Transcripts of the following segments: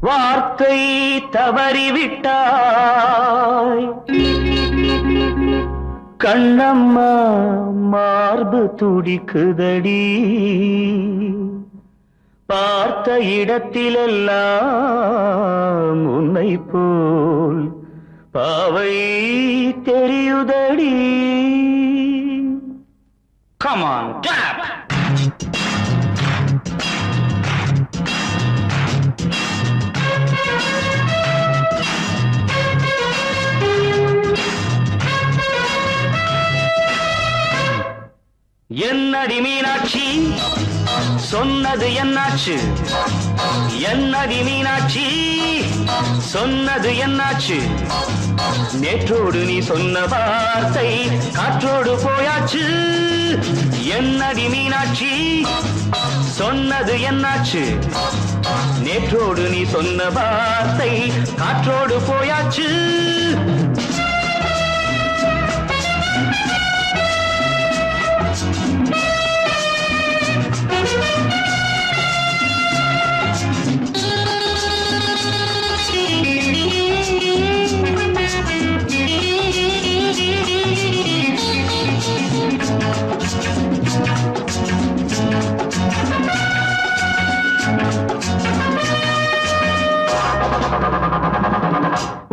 வார்த்தை தவறிவிட்டாய் கண்ணம்மா மார்பு துடிக்குதடி பார்த்த இடத்திலெல்லாம் உன்னை போல் பாவை தெரியுதடி. Come on, clap! என்னடி மீனாட்சி சொன்னது என்னாச்சு? என்னடி மீனாட்சி சொன்னது என்னாச்சு? நேற்றோடு நீ சொன்ன வார்த்தை காற்றோடு போயாச்சு. என்னடி மீனாட்சி சொன்னது என்னாச்சு? நேற்றோடு நீ சொன்ன வார்த்தை காற்றோடு போயாச்சு.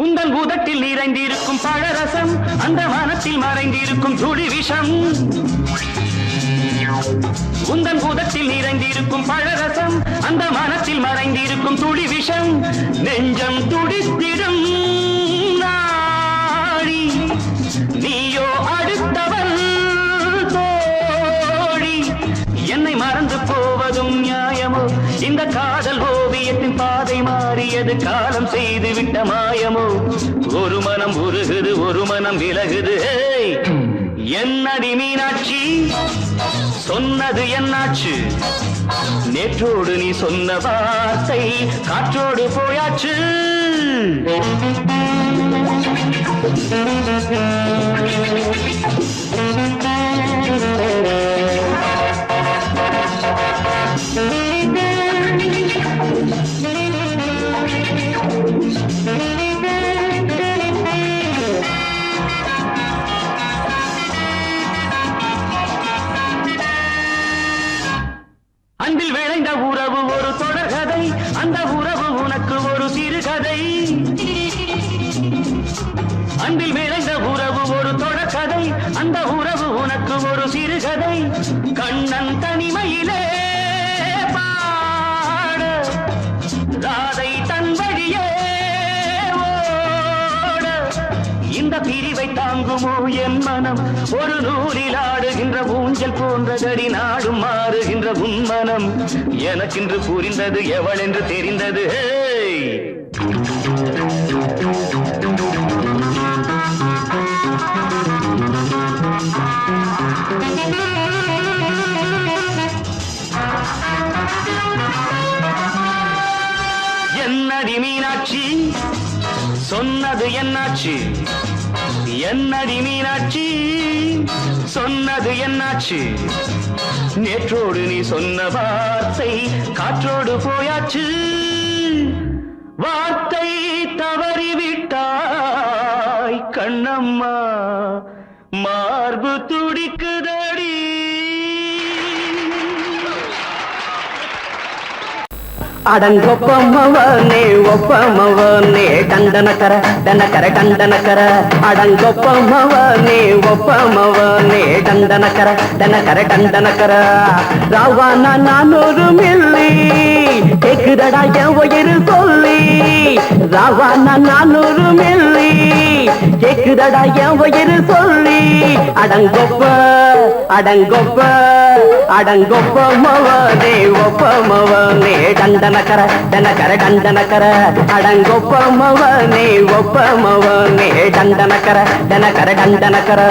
உந்தன் பூதத்தில் நிறைந்திருக்கும் பழரசம் அந்த வானத்தில் மறைந்திருக்கும் துளி விஷம். உந்தன் பூதத்தில் நிறைந்திருக்கும் பழரசம் அந்த வானத்தில் மறைந்திருக்கும் துளி விஷம். நெஞ்சம் துடித்திடும் நாடி நீயோ அடுத்தவள் தோழி. என்னை மறந்து போவதும் நியாயமோ? இந்த காதல் ஓவியத்தின் பாதை மாறியது காலம் செய்து விட்ட மாயமோ? ஒரு மனம் உருகுது ஒரு மனம் விலகுது. என்னடி மீனாட்சி சொன்னது என்னாச்சு? நேற்றோடு நீ சொன்ன வார்த்தை காற்றோடு போயாச்சு. அன்பில் விளைந்த உறவு ஒரு தொடர்கதை, அந்த உறவு உனக்கு ஒரு சிறுகதை. அன்பில் விளைந்த உறவு ஒரு தொடர்கதை, அந்த உறவு உனக்கு ஒரு சிறுகதை. கண்ணன் தனிமையிலே பாட ராதை தன் வழியே ஓட. இந்த பிரிவை தாங்குமோ என் மனம்? ஒரு நூலில் ஆடுகின்ற ஊஞ்சல் போன்றதடி நாடும் மாறுகின்ற உன்மனம். எனக்கென்று புரிந்தது எவள் என்று தெரிந்தது. என்னடி மீனாட்சி சொன்னது என்னாச்சு? என்னடி மீனாட்சி சொன்னது என்னாச்சு? நேற்றோடு நீ சொன்ன வார்த்தை காற்றோடு போயாச்சு. வார்த்தை தவறிவிட்டாய் கண்ணம்மா மார்பு துடிக்குதடி. அடங்கொப்பமவனே ஒப்பமவனே டண்டனக்கர டனக்கர டண்டனக்கர. அடங்கொப்பமவனே ஒப்பமவனே டண்டனக்கர டனக்கர டண்டனக்கர. ராவானா 400 மில்லி கேக்குதடா என் உயிர் சொல்லி. ராவானா 400 மில்லி கேக்குதடா என் உயிர் சொல்லி. அடங்கொப்ப அடங்கொப்ப அடங்கொப்பமவனே ஒப்பமவனே டண்டனக்கர டனக்கர டண்டனக்கர. அடங்கொப்பமவனே ஒப்பமவனே டண்டனக்கர டனக்கர டண்டனக்கர.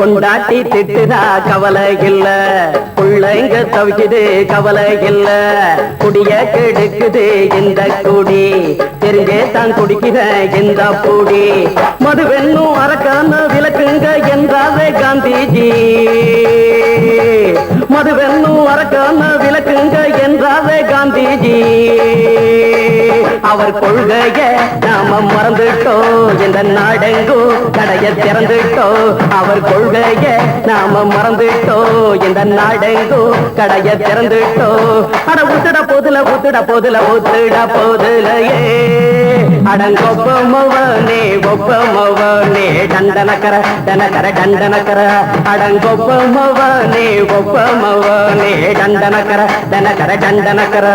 பொண்டாட்டி திட்டுதா கவலை இல்ல, புள்ளைங்க தவிக்குது கவலை இல்ல, குடிய கெடுக்குது இந்த குடி, தெரிஞ்சே தான் குடிக்கிற இந்த பூடி, மதுவென்னும் அரக்கான விளக்குங்க என்றாவே காந்திஜி, மதுவென்னும் அரக்கான விளக்குங்க என்றாவே காந்திஜி. அவர் கொள்கைய நாம மறந்துட்டோம், இந்த நாடெங்கும் கடைய திறந்துட்டோம். அவர் கொள்கைய நாம மறந்துட்டோம், இந்த நாடெங்கும் கடைய திறந்துட்டோம். அட ஊத்துட போதுல ஊத்துட போதுல ஊத்துட போதுலையே, அடங்கொப்பமவனே ஒப்பமவனே டண்டனக்கர டனக்கர டண்டனக்கர, அடங்கொப்பமவனே ஒப்பமவனே டண்டனக்கர டனக்கர டண்டனக்கர.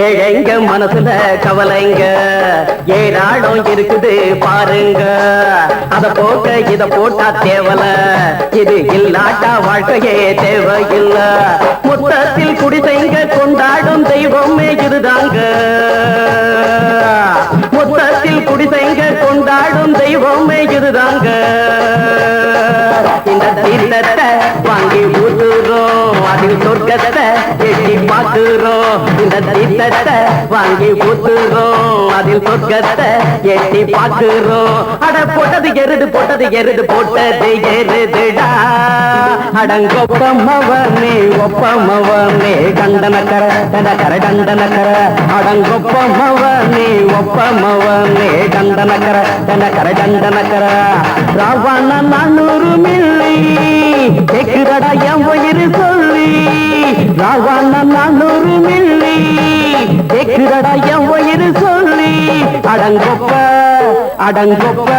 ஏழைங்க மனசுல கவலைங்க ஏராளம் இருக்குது பாருங்க, அத போக்க இத போட்டா தேவல, இது இல்லாட்டா வாழ்க்கையே தேவையில்ல. மொத்தத்தில் குடிசைங்க கொண்டாடும் தெய்வமே இதுதாங்க, மொத்தத்தில் குடிசைங்க கொண்டாடும் தெய்வமே இதுதாங்க. இந்த தீர்த்தத்தை வாங்கி ஊத்துறோம், அதில் சொர்க்கத்தை எட்டி பார்க்கிறோம். இந்த தீர்த்தத்தை வாங்கி ஊத்துறோம், அதில் சொர்க்கத்தை எட்டி பார்க்கிறோம். அட போட்டது எருது போட்டது எருது போட்டது எருதுடா, அடங்கொப்பமவனே ஒப்பமவனே டண்டனக்கர டனக்கர டண்டனக்கர, அடங்கொப்பமவனே ஒப்பமவனே டண்டனக்கர டனக்கர டண்டனக்கர. ராவண 400 மில்லி கேக்குதடா என் உயிர் சொல்லி, ராவண 400 மில்லி கேக்குதடா என் உயிர் சொல்லி, அடங்கொப்ப அடங்கொப்ப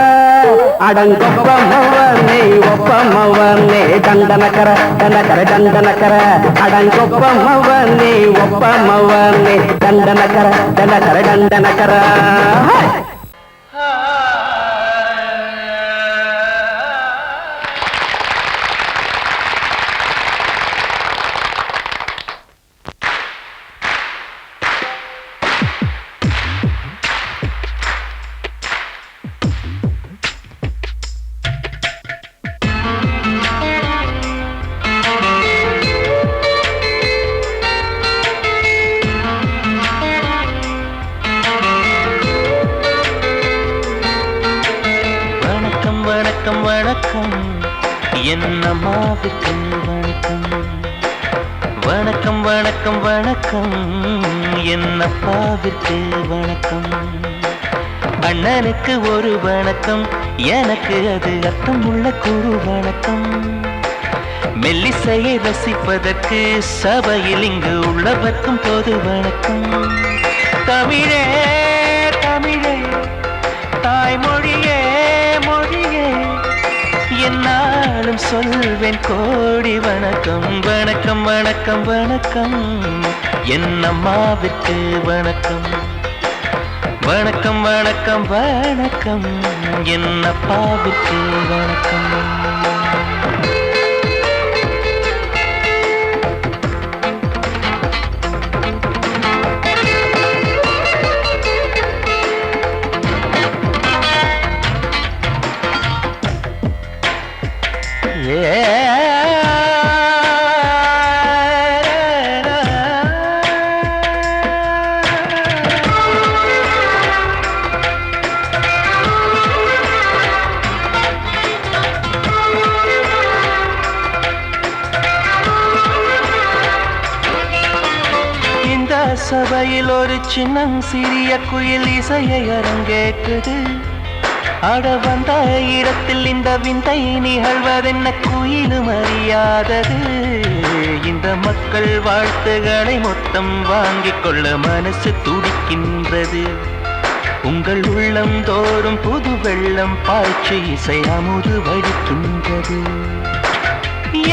அடங்கொப்பமவனே ஒப்பமவனே டண்டனக்கர டனக்கர டண்டனக்கர, அடங்கொப்பமவனே ஒப்பமவனே டண்டனக்கர டனக்கர டண்டனக்கர. வணக்கம் வணக்கம் என்னம்மாவுக்கு வணக்கம், வணக்கம் வணக்கம் வணக்கம் என்னப்பாவிற்கு வணக்கம், அண்ணனுக்கு ஒரு வணக்கம் எனக்கு அது அர்த்தமுள்ள குரு வணக்கம், மெல்லிசையை ரசிப்பதற்கு சபையில் இங்கு உள்ளவர்க்கும் பொது வணக்கம். தமிழே தமிழே தாய்மொழியே மொழியே என்னாலும் சொல்வேன் கோடி வணக்கம், வணக்கம் வணக்கம் வணக்கம் என்னம்மாவிற்கு வணக்கம், வணக்கம் வணக்கம் வணக்கம் என்னப்பாவிற்கு வணக்கம். சபையில் ஒரு சின்னம் சிறிய குயில் இசையை அரங்கேற்றது, ஆட வந்த இடத்தில் இந்த விந்தை நிகழ்வதென்ன குயிலும் அறியாதது, இந்த மக்கள் வாழ்த்துகளை மொத்தம் வாங்கிக் கொள்ள மனசு துடிக்கின்றது, உங்கள் உள்ளம் தோறும் புது வெள்ளம் பாய்ச்சி இசை அமுது வடிக்கின்றது.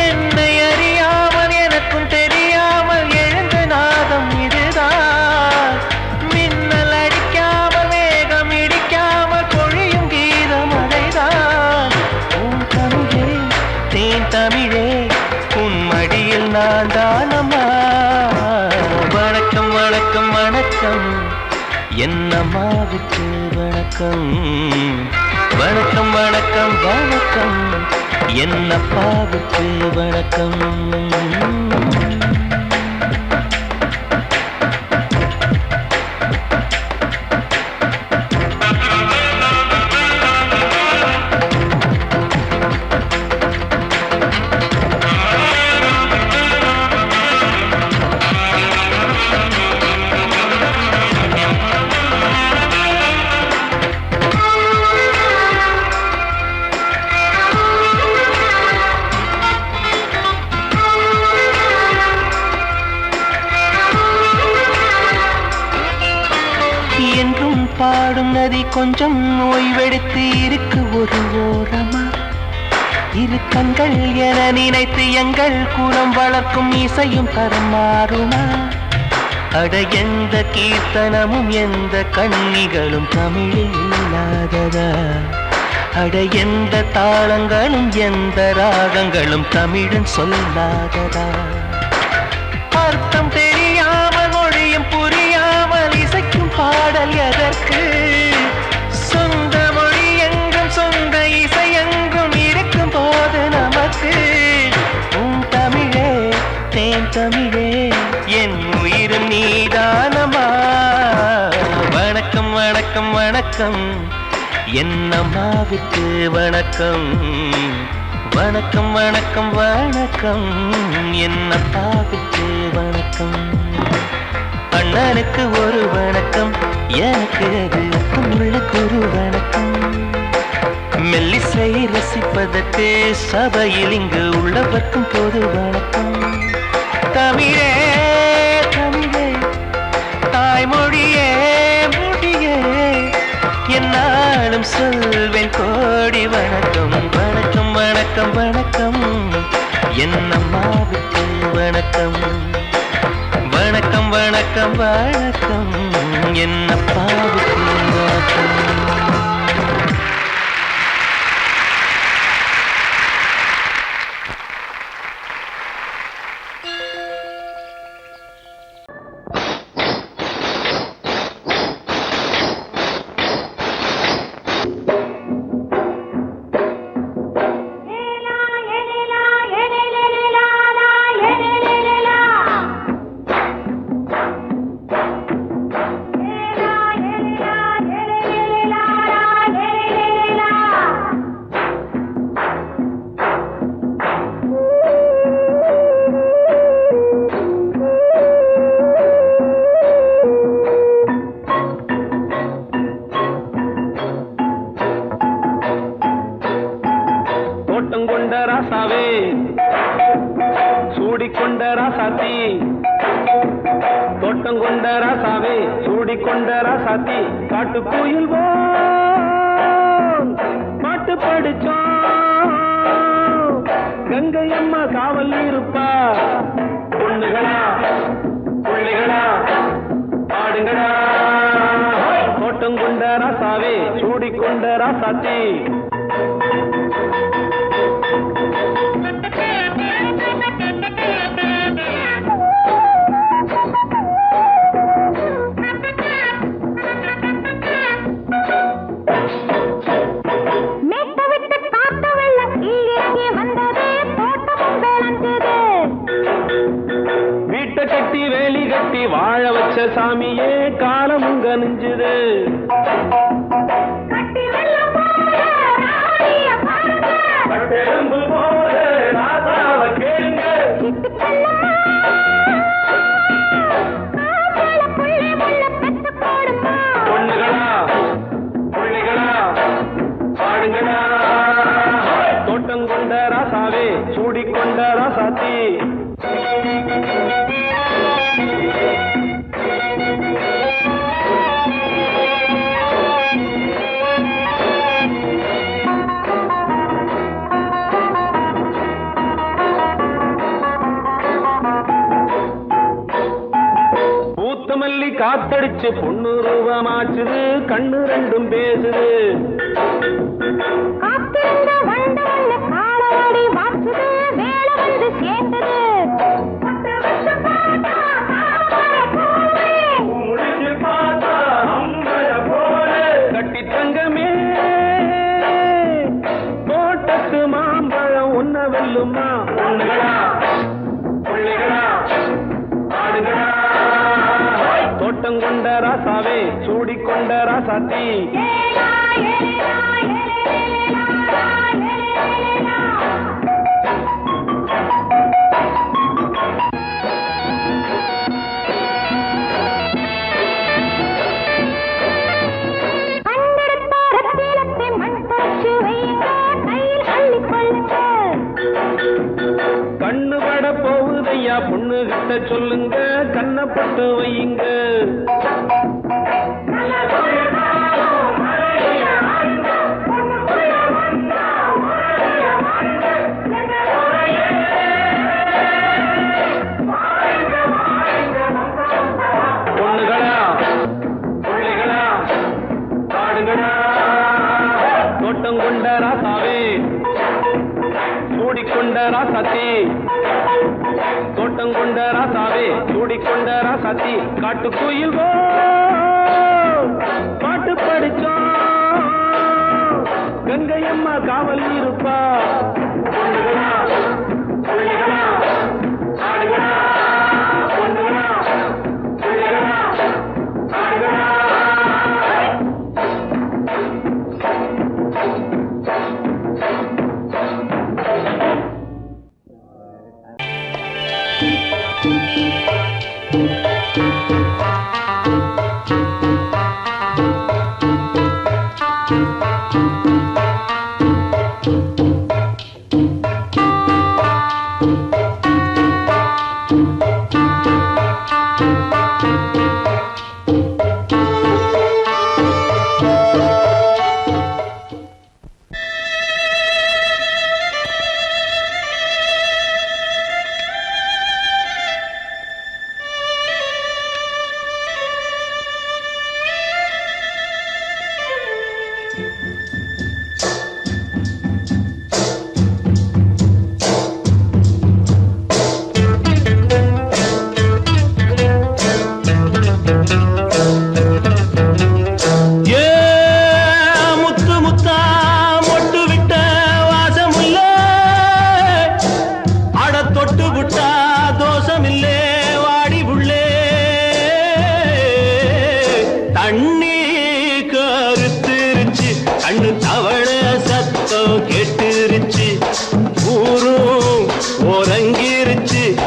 என்னை அறியாமல் எனக்கும் தெரியாமல் எழுந்த நாதம் இதுதான். மின்னல் அடிக்காமல் மேகம் இடிக்காமல் பொழியும் கீதம் அதைதான். உன் தமிழே தேன் தமிழே உன் மடியில் நான் தானம்மா. வணக்கம் வணக்கம் வணக்கம் என் அம்மாவுக்கு வணக்கம். வணக்கம் வணக்கம் வணக்கம் என் அப்பாவுக்கு வணக்கம். என்றும் பாடும் நதி கொஞ்சம் ஓய்வெடுத்து இருக்கு ஒரு ஓரமா. இரு கண்கள் என நினைத்து எங்கள் குலம் வளர்க்கும் இசையும் தரம் மாறுமா. அட எந்த கீர்த்தனமும் எந்த கண்ணிகளும் தமிழில் இல்லாததா. அட எந்த தாளங்களும் எந்த ராகங்களும் தமிழன் சொல்லாததா. அர்த்தம் தெரியாமல் மொழியும் புரியாமல் இசைக்கும் பாடல் எதற்கு. சொந்த மொழி எங்கும் சொந்த இசை எங்கும் இருக்கும் போது நமக்கு. உன் தமிழே தேன் தமிழே என் உயிரும் நீதானமா. வணக்கம் வணக்கம் வணக்கம் என் அம்மாவுக்கு வணக்கம். வணக்கம் வணக்கம் வணக்கம் என் அப்பாவுக்கு வணக்கம். அண்ணனுக்கு ஒரு வணக்கம் எனக்கு அது உள்ளுக்கு ஒரு வணக்கம். மெல்லிசை ரசிப்பதற்கு சபையில் இங்கு உள்ளவர்க்கும் பொது வணக்கம். தமிழே தமிழே தாய்மொழியே மொழியே என்னாலும் சொல்வேன் கோடி வணக்கம். வணக்கம் வணக்கம் வணக்கம் என் அம்மாவுக்கு வணக்கம். வணக்கம் வணக்கம் வணக்கம் என் அப்பாவுக்கு வணக்கம். காட்டுக்குயில் பாட்டு படிச்சோம். கங்கை அம்மா காவல் இருப்பா. பொண்ணுகளா பிள்ளைகளா ஆடுங்களா. தோட்டம் கொண்ட ராசாவே சூடிக்கொண்ட ராசாத்தி. கட்டி வேலி கட்டி வாழ வச்ச சாமியே காலமும் கனிஞ்சுது. பொண்ணுகளா பிள்ளைகளா பாடுங்களா. தோட்டம் கொண்ட ராசாவே சூடிக்கொண்ட ராசாத்தி. காத்தடிச்சு பொண்ணு ரூபமாச்சுது கண்ணு ரெண்டும் பேசுது காத்திருந்த வண்டு வந்து காலவாடி மாற்றுது வேலை வந்து சேர்ந்தது கட்டி தங்கமே தோட்டத்து மாம்பழம் உன்ன வெல்லுமா தோட்டம் கொண்ட ராசாவே சூடிக்கொண்ட ராசாத்தி கண்ணு பட போகுதையா பொண்ணு கிட்ட சொல்லுங்க கண்ணப்பட்டு வையுங்க பொண்ணுகளா பிள்ளைகளா பாடுங்களா தோட்டம் கொண்ட ராசாவே சூடிக்கொண்ட ராசாத்தி தோட்டம் கொண்ட ராசாவே சூடிக்கொண்ட ராசாத்தி காட்டுக்குயில் பாட்டு படிச்சோம் கங்கையம்மா காவல் இருப்பா பொண்ணுகளா பிள்ளைகளா ஆடுகளா பொண்ணுகளா பிள்ளைகளா ஆடுகளா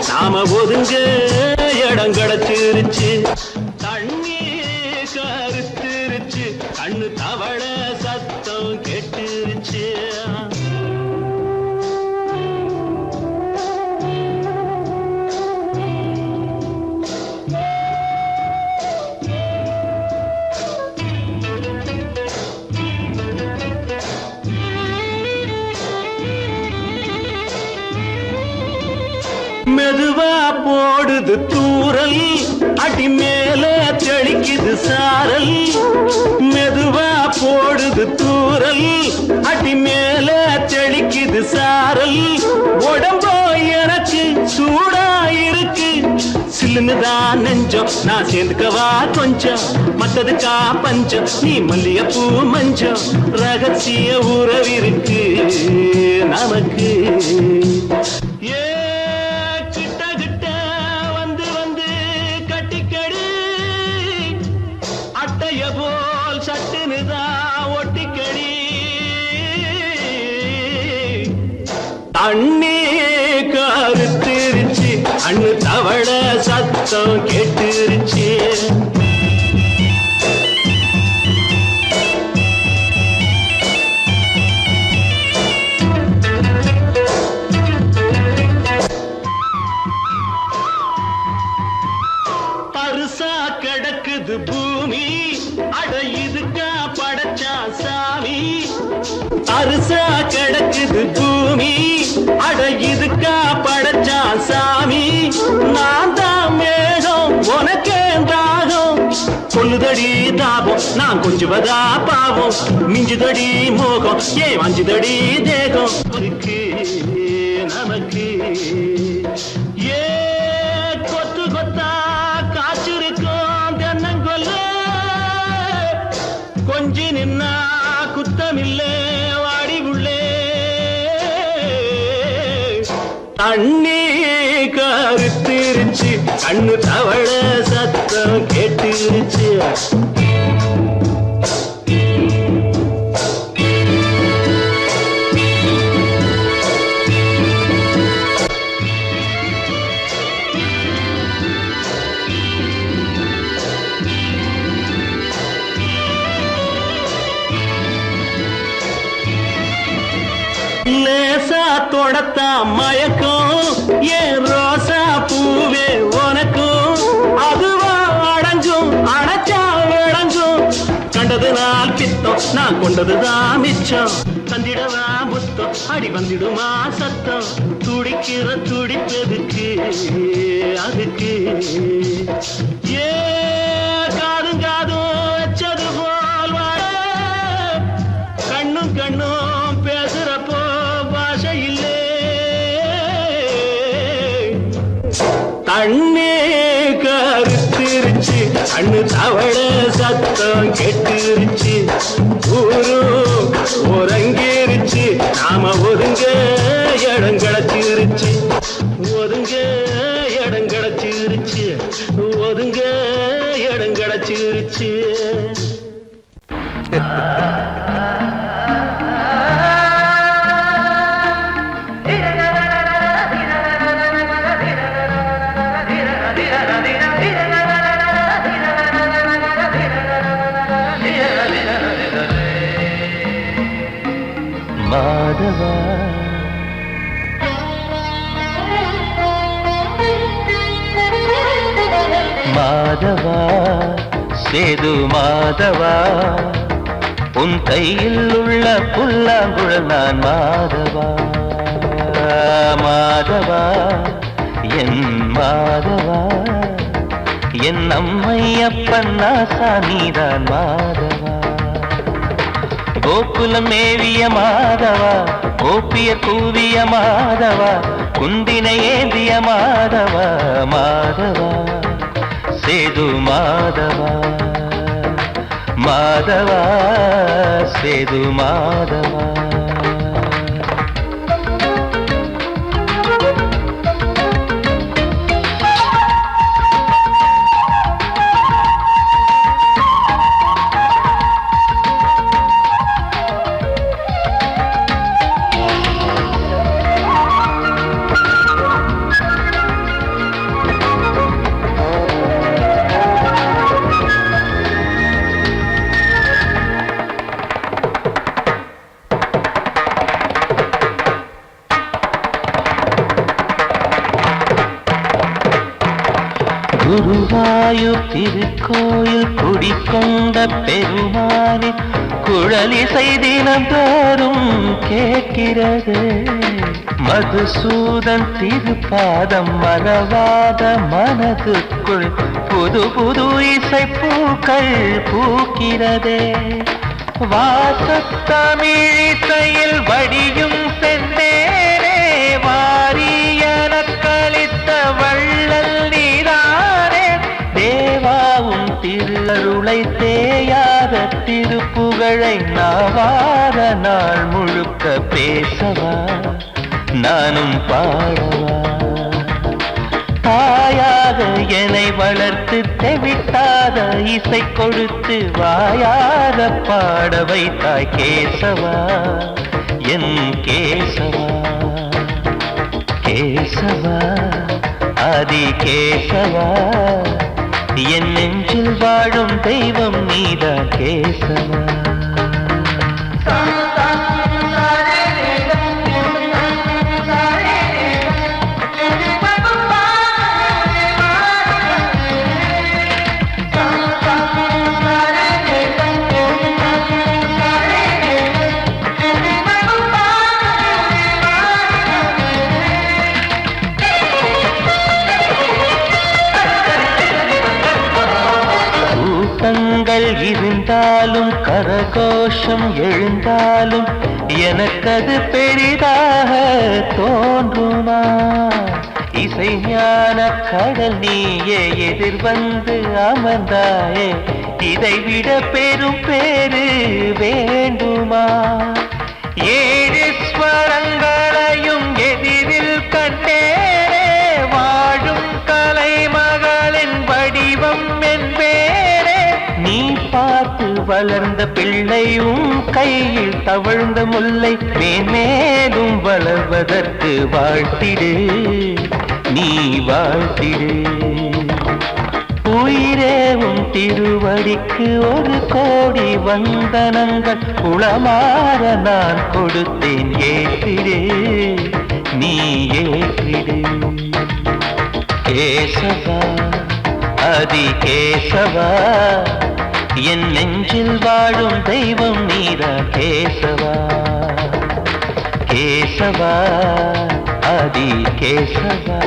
நாம ஒதுங்க இடம் கிடைச்சிருச்சு தண்ணி கருத்துருச்சு கண்ணு தவள சத்தம் கெட்டுருச்சு மெதுவா போடுது தூரல் அடி மேல தெளிக்குது சாரல் மெதுவா போடுது தூரல் அடி மேல தெளிக்குது சாரல் உடம்போ எனக்கு சூடா இருக்கு சில்லுன்னுதான் நெஞ்சம் நான் சேர்ந்துக்கவா கொஞ்சம் மத்ததுக்கா பஞ்சம் நீ மல்லிகைப்பூ மஞ்சம் ரகசிய உறவிருக்கு நமக்கு போல் சட்டுனுதா ஒட்டிக்கடி தண்ணி கருத்திருச்சு அண்ணு தவள சத்தம் கேட்டுருச்சு பருசா கிடக்குது பூமி அட இதுக்கா படைச்சா சாமி அரிசா கிடக்குது பூமி அட இதுக்கா படைச்சா சாமி நான் தான் மேகம் உனக்கே தாகம் கூடுதடி தாபம் நான் கொஞ்சுவதா பாவம் மிஞ்சுதடி மோகம் ஏன் வஞ்சுதடி தேகம் இருக்கு நமக்கு ஏ கொத்து கொத்தா காய்ச்சிருக்கும் தென்னங்கொல்ல கொஞ்சி நின்னா குத்தமில்லே வாடி உள்ளே தண்ணி கருத்திருச்சு கண்ணு தவள சத்தம் கேட்டுருச்சு லேசா தொடத்தா மயக்கம் ஏன் ரோசா பூவே உனக்கும் அதுவா அடைஞ்சும் அடைச்சா விளைஞ்சும் கண்டது நாள் பித்தம் நான் கொண்டதுதான் மிச்சம் தந்திடவா புத்தம் அடி வந்திடுமா சத்தம் துடிக்கிற துடிப்பதுக்கு அதுக்கு ஏ காதும் காதும் வச்சது போல் வாழ கண்ணும் கண்ணும் பேசுறப்போ பாஷை இல்லே தண்ணே கருத்திருச்சு கண்ணு தவள சத்தம் கெட்டுருச்சு ஊரும் உறங்கிருச்சு நாம ஒதுங்க இடம் கிடைச்சிருச்சு ஒதுங்க இடம் கிடைச்சிருச்சு ஒதுங்க இடம் கிடைச்சிருச்சு மாதவா மாதவா சேது மாதவா உன் கையில் உள்ள புல்லாங்குழல் நான் மாதவா மாதவா என் மாதவா என் அம்மையப்பன் நாசா நீதான் மாதவா கோகுலம் மேவிய மாதவா கோப்பிய கூவிய மாதவா குந்தினை ஏந்திய மாதவா மாதவா சேது மாதவா மாதவா சேது மாதவா குருவாயூர் திருக்கோயில் குடிக்கொண்ட பெருமானி குழலிசை தினந்தோறும் கேட்கிறது மதுசூதன் திருப்பாதம் மறவாத மனதுக்குள் புது புது இசை பூக்கள் பூக்கிறதே வாசத்தமிழிசையில் வடியும் செந்தேனே வாரியன கழித்த வள்ளல் நீதானே தேவாவும் திருஅருளை தேயாத திருப்புகழை நாவார நாள் முழுக்க பேசவா நானும் பாடவா தாயாக என்னை வளர்த்து தெவிட்டாத இசை கொடுத்து வாயாத பாட வைத்தாய் கேசவா என் கேசவா கேசவா ஆதி கேசவா என் நெஞ்சில் வாழும் தெய்வம் நீதான் கேசவா கரங்கள் இருந்தாலும் கரகோஷம் எழுந்தாலும் எனக்கது பெரிதாக தோன்றுமா? இசை ஞான கடல் நீயே எதிர்வந்து அமர்ந்தாயே, இதைவிட பெரும் பேரு வேண்டுமா? ஏழு ஸ்வரங்களையும் எதிரில் கண்டேனே, வாழும் கலைமகளின் வடிவம் என்பேனே. நீ பார்த்து வளர்ந்த பிள்ளையும் கையில் தவழ்ந்த முல்லை மேன்மேலும் வளர்வதற்கு வாழ்த்திடு, நீ வாழ்த்திடு. உயிரேவும் திருவடிக்கு ஒரு கோடி வந்தனங்கள் உளமாற நான் கொடுத்தேன், ஏற்றிடு, நீ ஏற்றிடு. கேசவா அதி கேசவா, என் நெஞ்சில் வாழும் தெய்வம் நீரா கேசவா. கேசவா அதி கேசவா,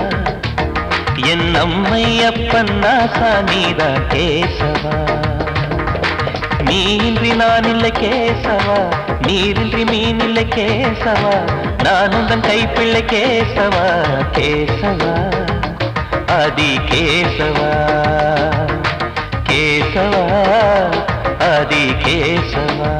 என் அம்மை அப்பன் நாசா நீரா கேசவா. நீன்றி நான் இல்லை கேசவா, நீரின்றி மீன் இல்லை கேசவா, நான் உந்தன் கைப்பிள்ளை கேசவா. கேசவா அதி கேசவா, கேசவா அதி கேசவா.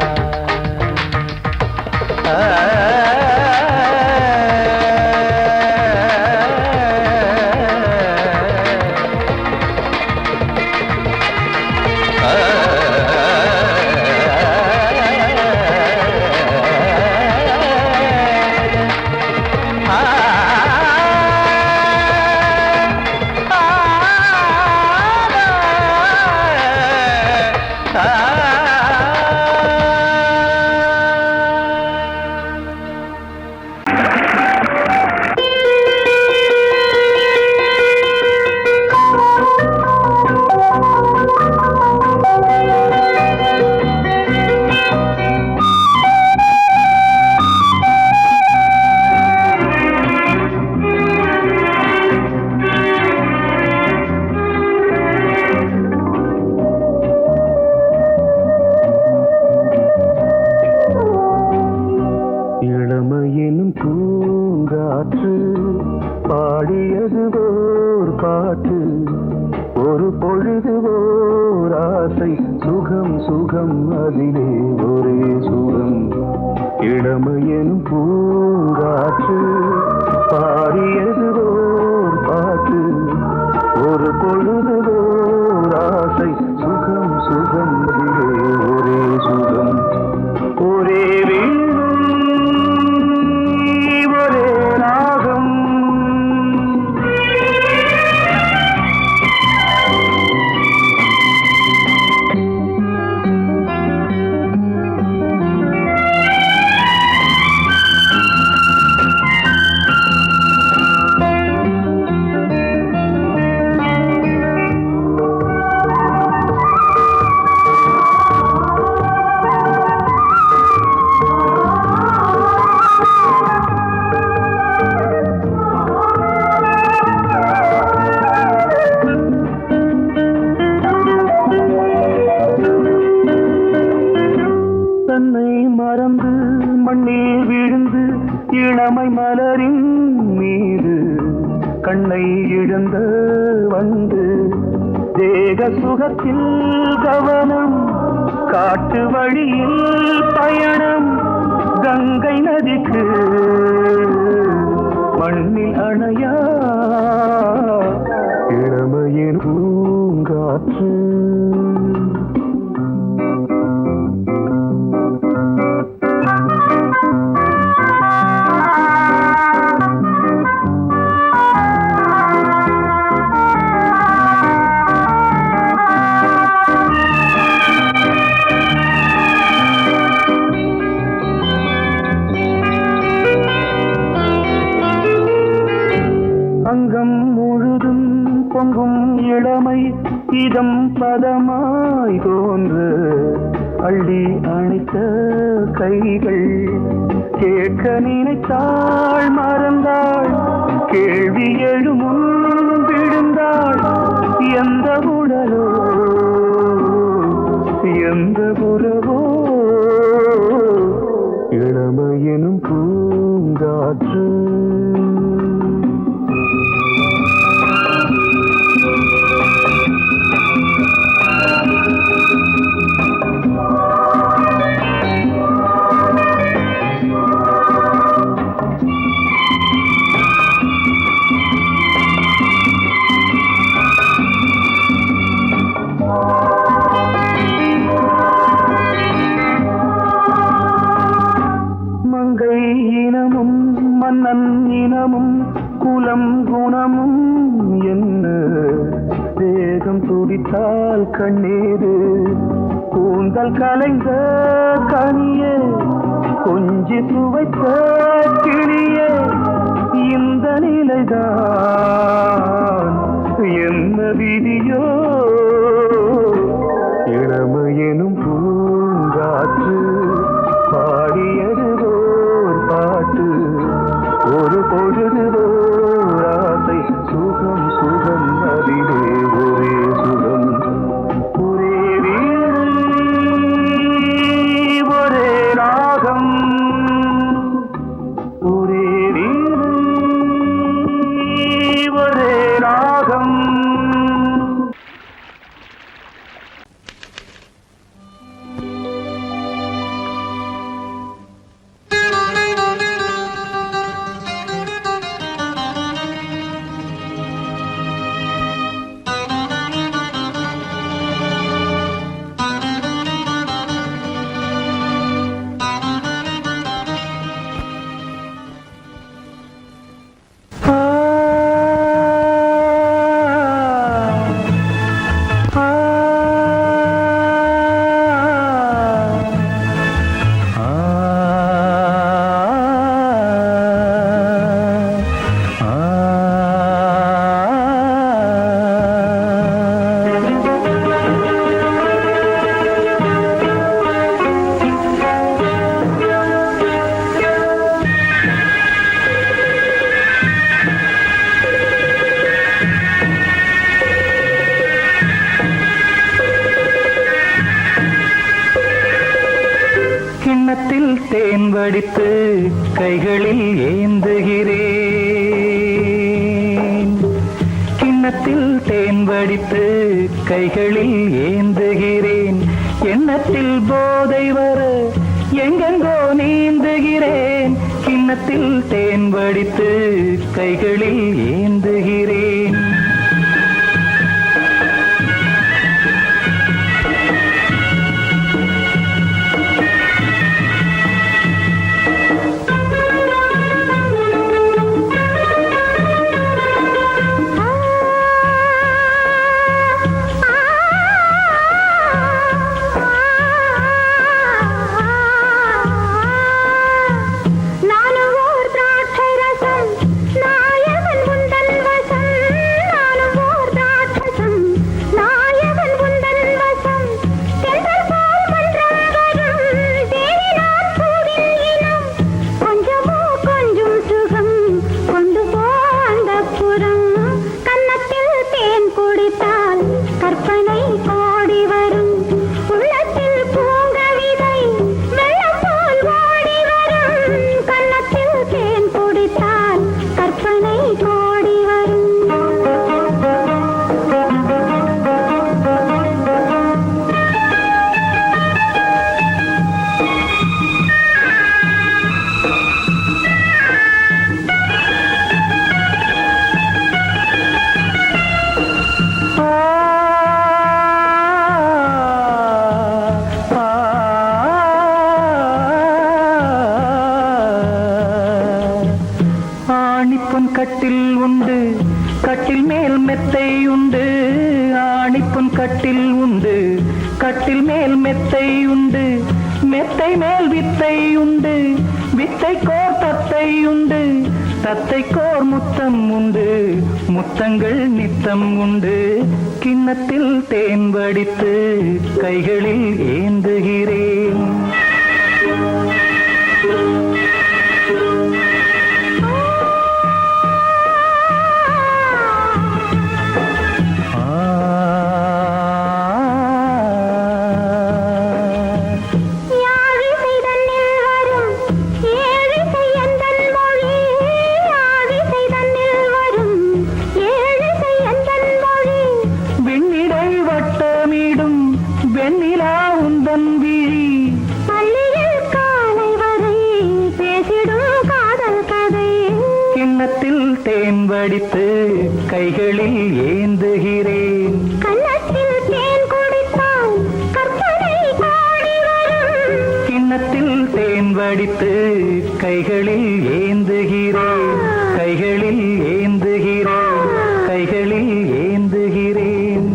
சுகத்தில் கவனம், காட்டு வழியில் பயணம், கங்கை நதிக்கு மண்ணில் அணையா இளமையின் பூங்காற்று. அங்கம் முழுதும் பொங்கும் இளமை இதம் பதமாய் தோன்று, அள்ளி அணைத்த கைகள் கேட்க நினைத்தாள் மறந்தாள், கேள்வி எழுமுன் விழுந்தாள். எந்த உடலோ எந்த உறவோ இளமையெனும் பூங்காற்று இனமும் மன்னன் இனமும் குலம் குணமும் என்ன வேகம் துடித்தால் கண்ணீரு கூந்தல் கலைந்த கனியே கொஞ்சி சுவைத்த கிளியே இந்த நிலைதான் என்ன விதியோ இளமையெனும் பூங்காற்று பாடியது பாட்டு ஒரு பொழுது ஆசை சுகம் சுகம் அதிலே ஒரே சுகம் ஒரே ஒரே ராகம் ஒரே ஒரே ராகம் கிண்ணத்தில் தேன் வடித்து கைகளில் ஏந்துகிறேன் கிண்ணத்தில் தேன் வடித்து கைகளில் ஏந்துகிறேன் எண்ணத்தில் போதை வர எங்கெங்கோ நீந்துகிறேன் கிண்ணத்தில் தேன் வடித்து கைகளில் ஏந்துகிறேன் கட்டில் உண்டு கட்டில் மேல் மெத்தை உண்டு ஆணிப்பொன் கட்டில் உண்டு கட்டில் மேல் மெத்தை உண்டு மெத்தை மேல் வித்தை உண்டு வித்தை கோர் தத்தை உண்டு தத்தை கோர் முத்தம் உண்டு முத்தங்கள் நித்தம் உண்டு கிண்ணத்தில் தேன் வடித்து கைகளில் ஏந்துகிறேன் வடித்து கைகளில் ஏந்துகிறேன். கன்னத்தில் தேன் குடித்தால் கற்பனை ஓடி வரும். கிண்ணத்தில் தேன் வடித்து கைகளில் ஏந்துகிறேன். கைகளில் ஏந்துகிறேன். கைகளில் ஏந்துகிறேன்.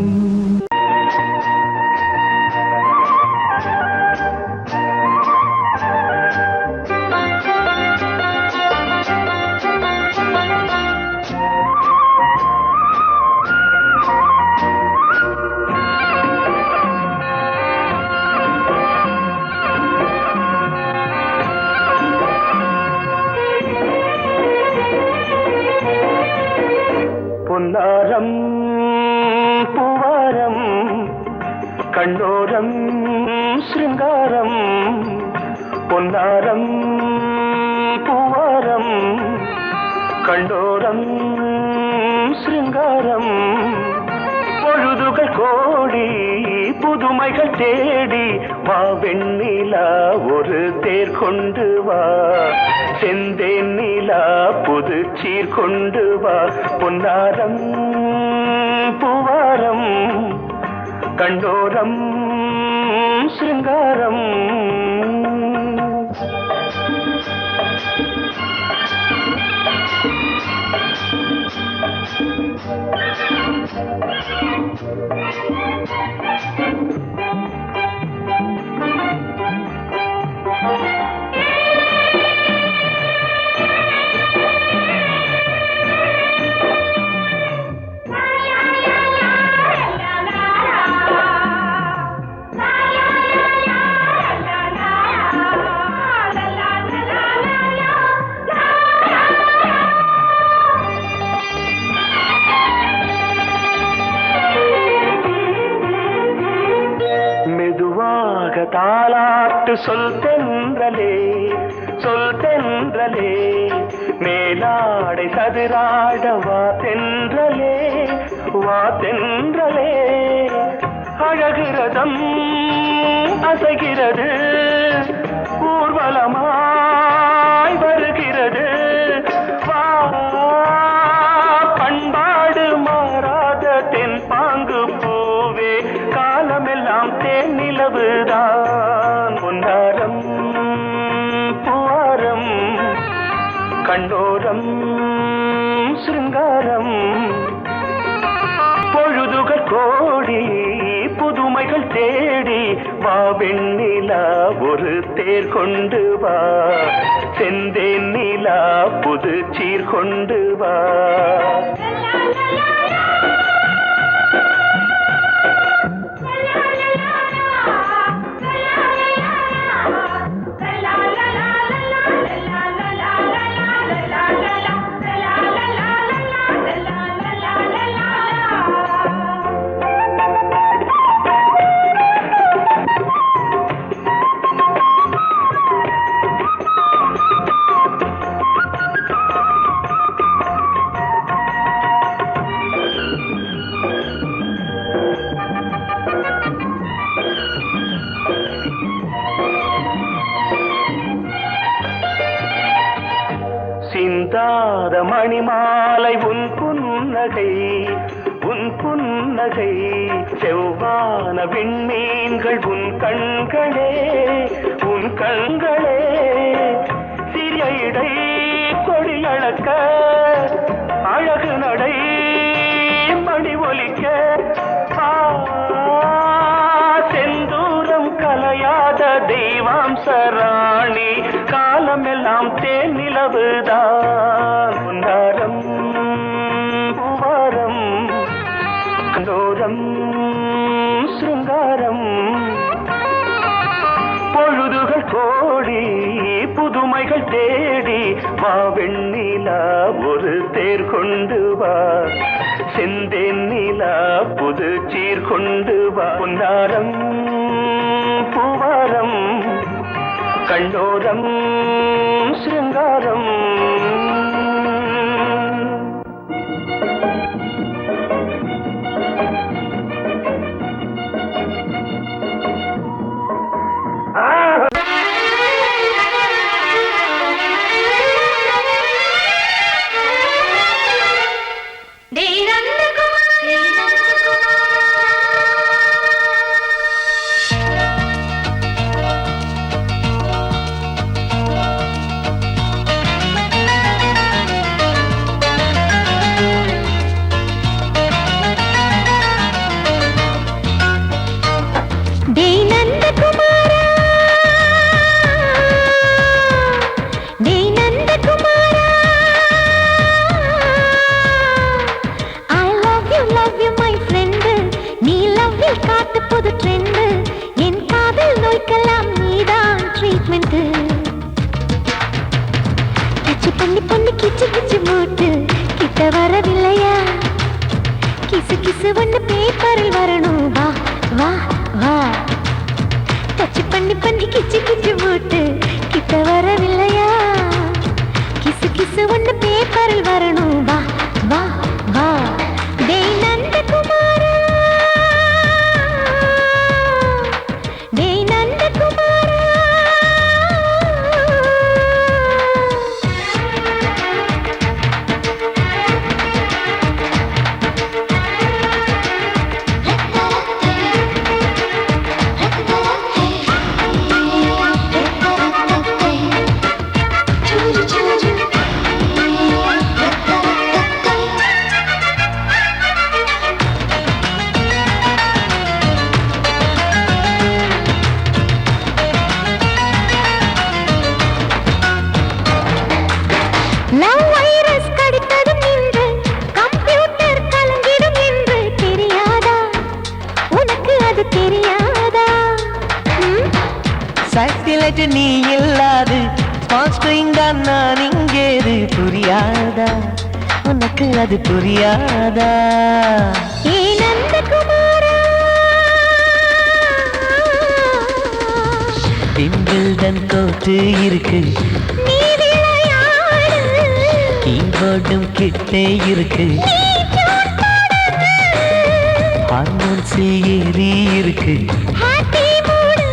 பொன்னாரம் பூவாரம் கண்ணோரம் சிருங்காரம். பொன்னாரம் பூவாரம் கண்ணோரம் சிருங்காரம். பொழுதுகள் கோடி புதுமைகள் தேடி வா வெண்ணிலா ஒரு தேர் கொண்டு வா. செந்தேன் நிலா புது சீர் கொண்டு வா. பொன்னாரம் பூவாரம் கண்டோரம் சிருங்காரம். தாலாட்டு சொல் தென்றலே சொல் தென்றலே. மேலாடை சதுராட வா தென்றலே வா தென்றலே. அழகிறதம் அசைகிறது ஊர்வலமாய் வருகிறது. வா பண்பாடு மாறாத தென் பாங்கு பூவே காலமெல்லாம் தேன் நிலவுதான். பொன்னாரம் பூவாரம் கண்டோரம் சிருங்காரம். பொழுதுகள் கோடி புதுமைகள் தேடி வா வெண்ணிலா ஒரு தேர் கொண்டு வா. செந்தேன் நிலா புது சீர் கொண்டு வா. சிந்தாத மணிமாலை உன் புன்னகை உன் புன்னகை. செவ்வான விண்மீன்கள் உன் கண்களே உன் கண்களே. சிறிய இடை கொடியளக்க அழகு நடை மணி ஒலிக்க. செந்தூரம் கலையாத தெய்வாம்சராணி காலமெல்லாம் தேன் நிலவுதான். பொன்னாரம் பூவாரம் கண்டோரம் சிருங்காரம். பொழுதுகள் கோடி புதுமைகள் தேடி வா வெண்ணிலா ஒரு தேர் கொண்டு வா. செந்தேன் நிலா புது சீர் கொண்டு வா. பொன்னாரம் பூவாரம் கண்டோரம் சிருங்காரம். பண்ணி பண்ணி கிச்சு கிச்சு மூட்டு கிட்ட வரவில்லையா கிசு கிசு ஒண்ணு பேப்பரில் வரணும் வா வா வா டச் பண்ணி பண்ணி கிச்சு கிச்சு மூட்டு கிட்ட வரவில்லையா கிசு கிசு ஒண்ணு பேப்பரில் வரணும் வா வா வா டேய் நந்தகுமாரா டேய் நந்தகுமாரா லவ் வைரஸ் கடித்ததும் என்று கம்ப்யூட்டர் கலங்கிடும் என்று தெரியாதா உனக்கு அது தெரியாதா சாட்டிலைட் நீ இல்லாது ஸ்கிரீன் தான் நான் இங்கேது புரியாதா உனக்கு அது புரியாதா ஏ நந்தகுமாரா விம்பிள்டன் கோட்டு இருக்கு நீ விளையாடு கீபோர்டும் கிட்டே இருக்கு ஹார்மோன்ஸ் ஏறி இருக்கு ஹாப்பி மூடு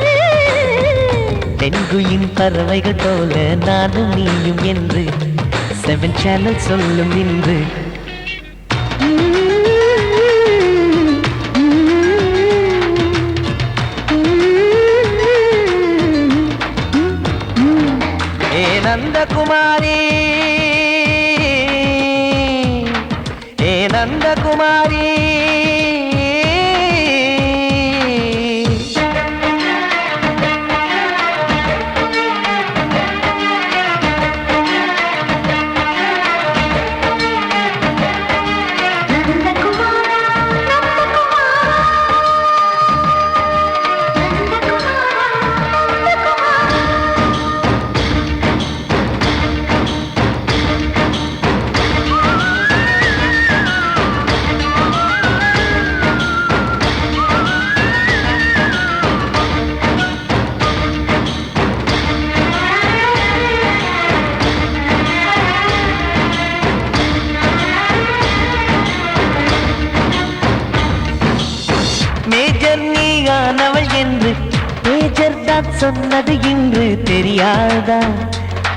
தென்குயின் பறவைகள் போல நானும் நீயும் என்று 7 சேனல் சொல்லும் இன்று ஏ நந்தகுமாரி ஏ நந்தகுமாரி மேஜர் நீயானவள் என்று மேஜர் தான் சொன்னது இன்று தெரியாதா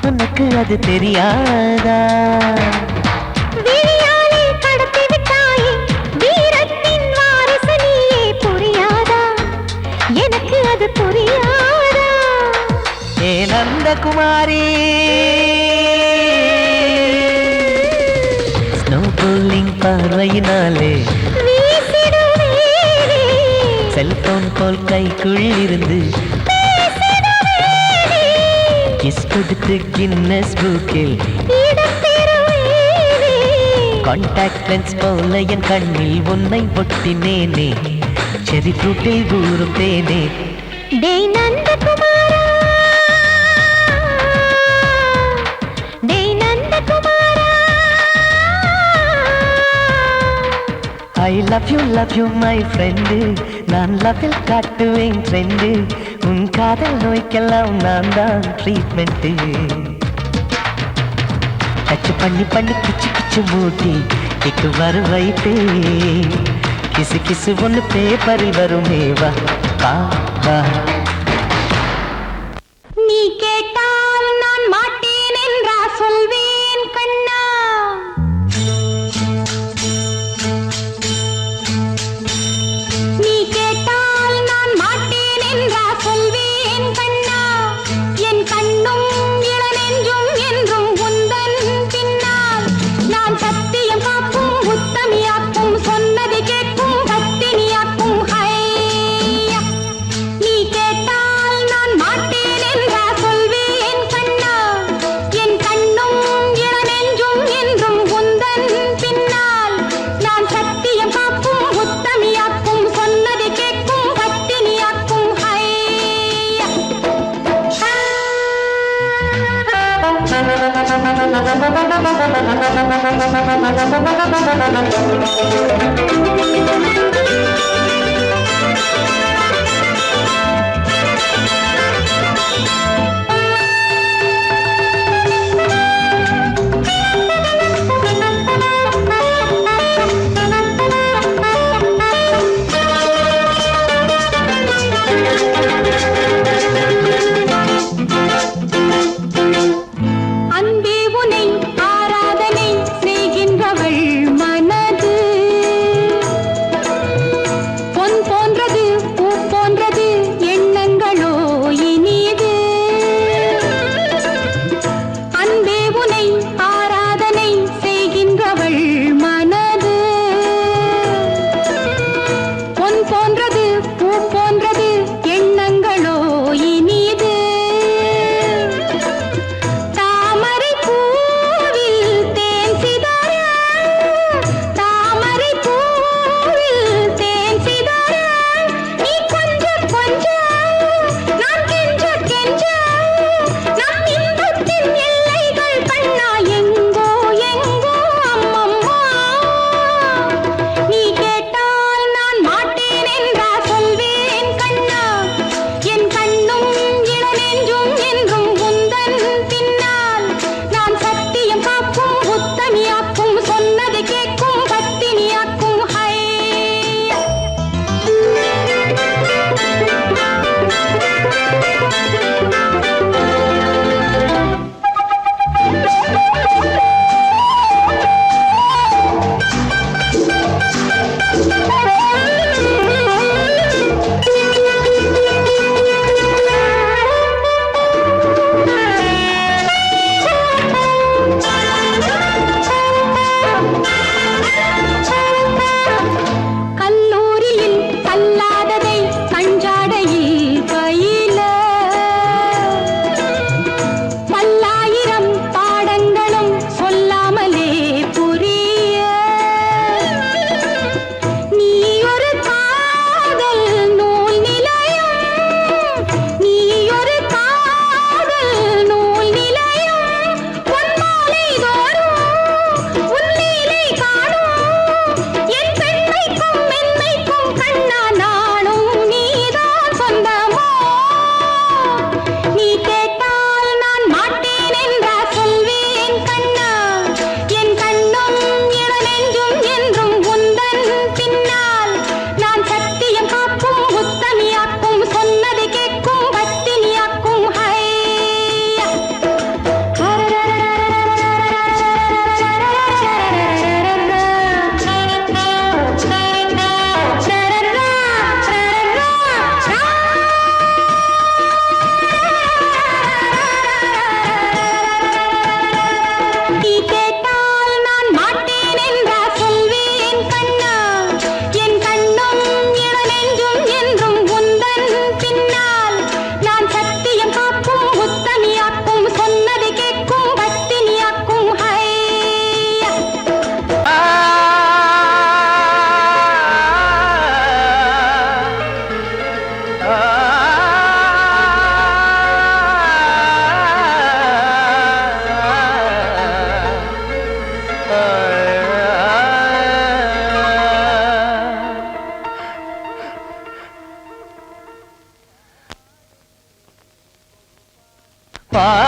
உனக்கு அது தெரியாதா விழியாலே கடத்தி விட்டாயே வீரத்தின் வாரிசு நீயே புரியாதா எனக்கு அது புரியாதா ஏ நந்தகுமாரி ஸ்னோ போலிங் பார்வையினாலே வீசிடுவேனே செல்போன் போல் கைக்குள் இருந்து பேசிடுவேனே கிஸ் கொடுத்து கின்னஸ் புக்கில் இடம் பெறுவேனே கான்டாக்ட் லென்ஸ் போல என் கண்ணில் உன்னை ஒட்டினேனே செரி ஃப்ரூட்டில் ஊறும் தேனே டேய் நந்தகுமாரா டேய் நந்தகுமாரா I love you my friend நான் லவ்வில் காட்டுவேன் ட்ரெண்டு உன் காதல் நோய்க்கெல்லாம் நான் தான் ட்ரீட்மெண்ட்டு டச் பண்ணி பண்ணி கிச்சு கிச்சு மூட்டி கிக்கு வர வைத்தே கிசு கிசு ஒன்று பேப்பரில் வருமே வா வா வா நீ கேட்டால் நான் மாட்டேன் என்றா சொல்வேன் கண்ணா நீ கேட்டால் நான் மாட்டேன் என்றா சொல்வேன் கண்ணா என் கண்ணும் இளநெஞ்சும் என்றும் உந்தன் பின்னால் நான் சத்தியம் காக்கும் உத்தமியாக்கும் சொன்னதை கேட்கும் பத்தினியாக்கும் ஹையா நீ கேட்டால்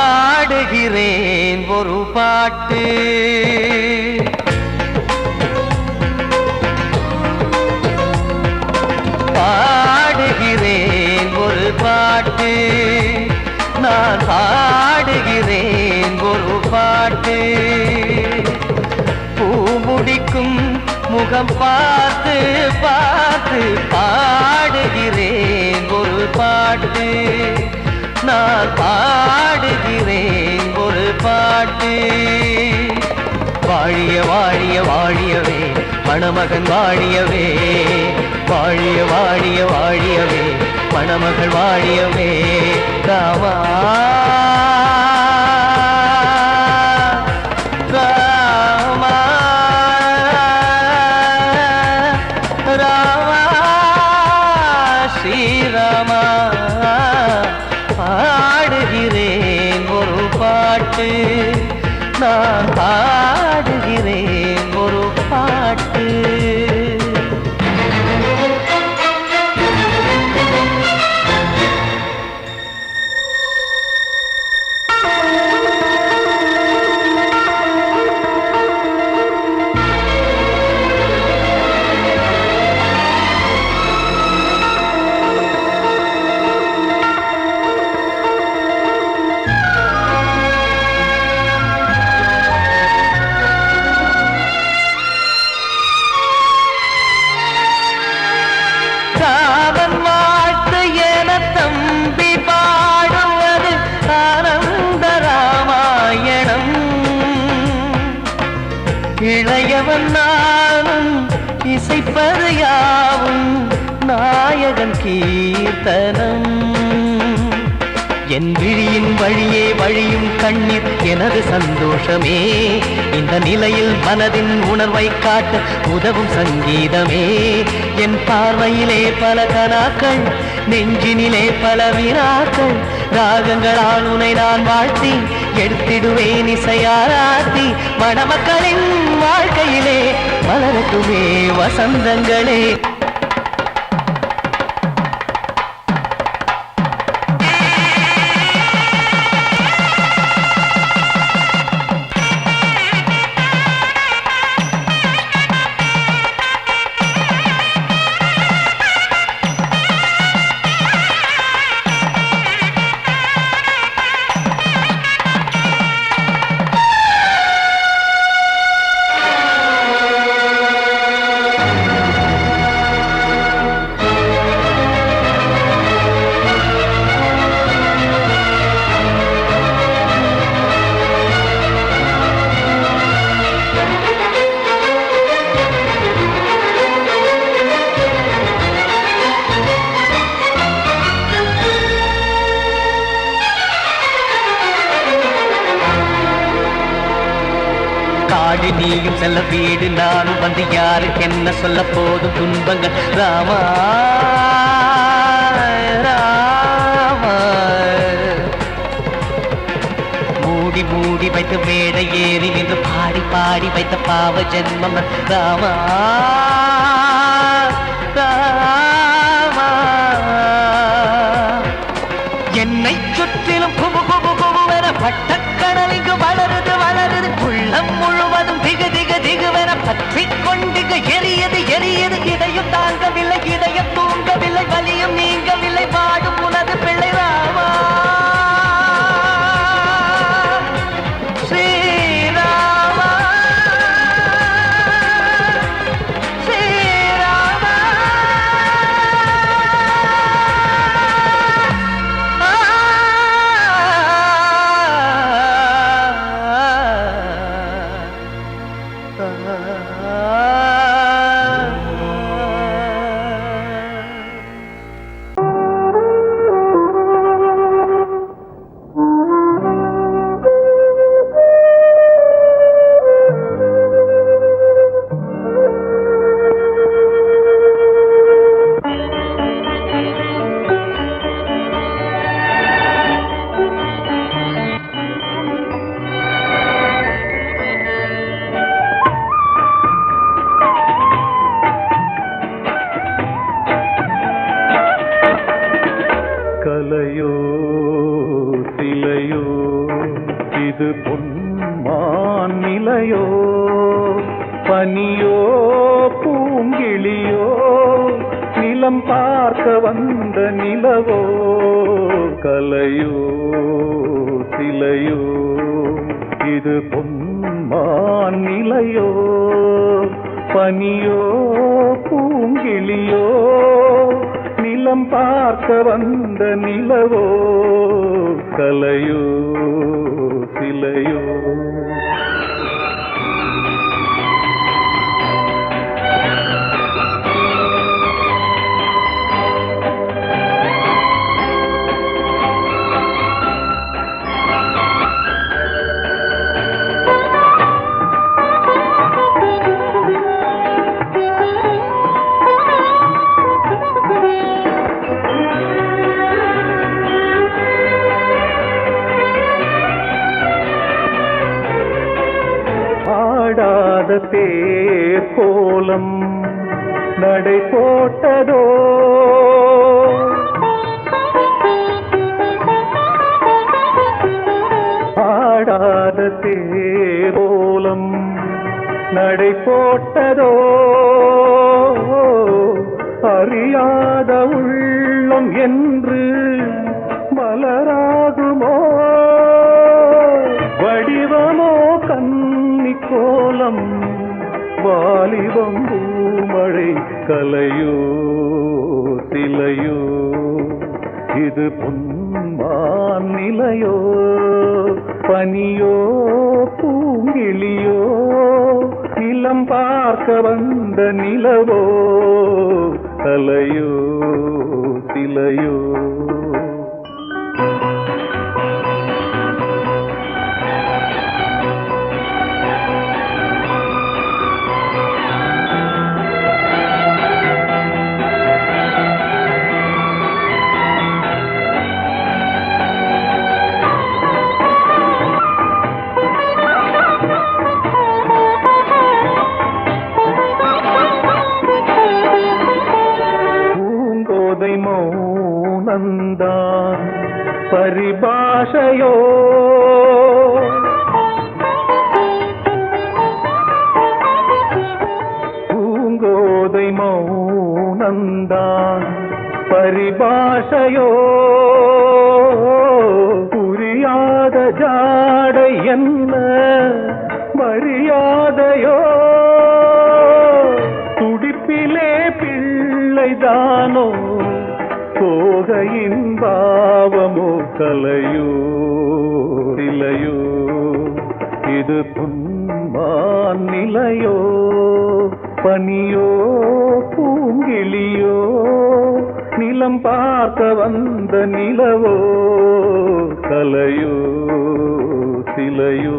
பாடுகிறேன் ஒரு பாட்டு பாடுகிறேன் ஒரு பாட்டு நான் பாடுகிறேன் ஒரு பாட்டு பூமுடிக்கும் முகம் பார்த்து பார்த்து பாடுகிறேன் ஒரு பாட்டு நான் பாடுகிறேன் ஒரு பாட்டு வாழிய வாழிய வாழியவே மணமகன் வாழியவே வாழிய வாழிய வாழியவே மணமகள் வாழியவே ராமா ராமா ராமா ஸ்ரீராமா பாடுகிறேன் ஒரு பாட்டு நான் பாடுகிறேன் ஒரு பாட்டு. ராமன் வாழ்த்து என தம்பி பாடுவது ஆனந்த ராமாயணம். இளையவன் நானும் இசைப்பது யாவும் நாயகன் கீர்த்தனம். என் விழியின் வழியே வழியும் கண்ணீர் எனது சந்தோஷமே. இந்த நிலையில் மனதின் உணர்வை காட்ட உதவும் சங்கீதமே. என் பார்வையிலே பல கனாக்கள், நெஞ்சினிலே பல வினாக்கள். ராகங்களால் உனை நான் வாழ்த்தி எடுத்திடுவேன் இசையாராத்தி. மணமக்களின் வாழ்க்கையிலே மலரட்டுமே வசந்தங்களே. காடு நீயும் செல்ல வீடு நானும் வந்து யாருக்கு என்ன சொல்ல போதும் துன்பங்கள். ராமா ராமா மூடி மூடி வைத்து மேடை ஏறி நின்று பாடி பாடி வைத்த பாவ ஜென்மம். ராமா ராமா என்னை சுற்றிலும் குபு குபு குபுவென பட்டக்கடல் இங்கு வளருது வளருது. உள்ளம் முழுவதும் திகு திகு திகுவென பற்றி கொண்டிக எரியது எரியது. இதையும் தாங்கவில்லை இதயம் தூங்கவில்லை வலியும் நீங்கவில்லை வாடும் உனது பிள்ளை ராமா ஸ்ரீராமா ஸ்ரீராமா. கலையோ சிலையோ இது பொன்மான் நிலையோ பனியோ பூங்கிளியோ நிலம் பார்க்க வந்த நிலவோ. கலையோ சிலையோ இது பொன்மான் நிலையோ பனியோ பூங்கிளியோ நிலம் பார்க்க வந்த நிலவோ. கலையோ சிலையோ ஆடாத தேர் கோலம் நடை போட்டதோ ஆடாத தேரோலம் நடை போட்டதோ அறியாத உள்ளம் என்று மலராகுமோ வடிவமோ கன்னி கோலம் வாலிபம் பூமழை கலையோ சிலையோ இது பொன்மான் நிலையோ பனியோ பூங்கிளியோ நிலம் பார்க்க வந்த நிலவோ கலையோ சிலையோ மௌனந்தான் பரிபாஷையோ பூங்கோதை மௌனந்தான் பரிபாஷையோ புரியாத ஜாடை என்ன மரியாதையோ துடிப்பிலே பிள்ளைதானோ போகையின் பாவமோ கலையோ சிலையோ இது பொன்மான் நிலையோ பனியோ பூங்கிளியோ நிலம் பார்க்க வந்த நிலவோ கலையோ சிலையோ